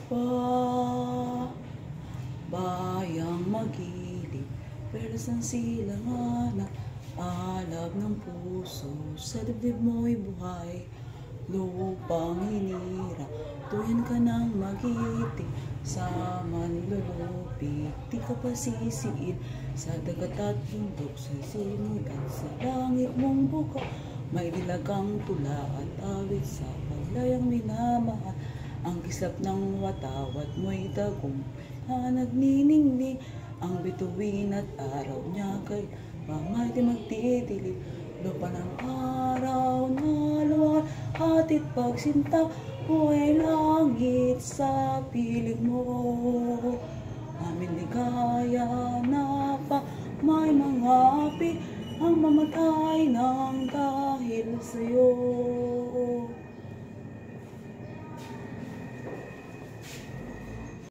pa bayang magilid, perlas ng silangan, alab ng puso, sa dibdib mo'y buhay, lupang hinira, tuyan ka ng magiting, sa manlulupig, di ka pa sisiid, sa dagat at bundok, sa simod at sa langit mong buka, may dilagang tula at awit sa paglayang minamahal, ang kislap ng watawat mo'y dagong na nagniningning, ang bituin at araw niya kay mamay di magdidilim, lupa ng araw na luwal, hatid pagsinta, buhay langit sa piling mo, aming ligaya na pa may mga api, ang mamatay ng dahil sa'yo.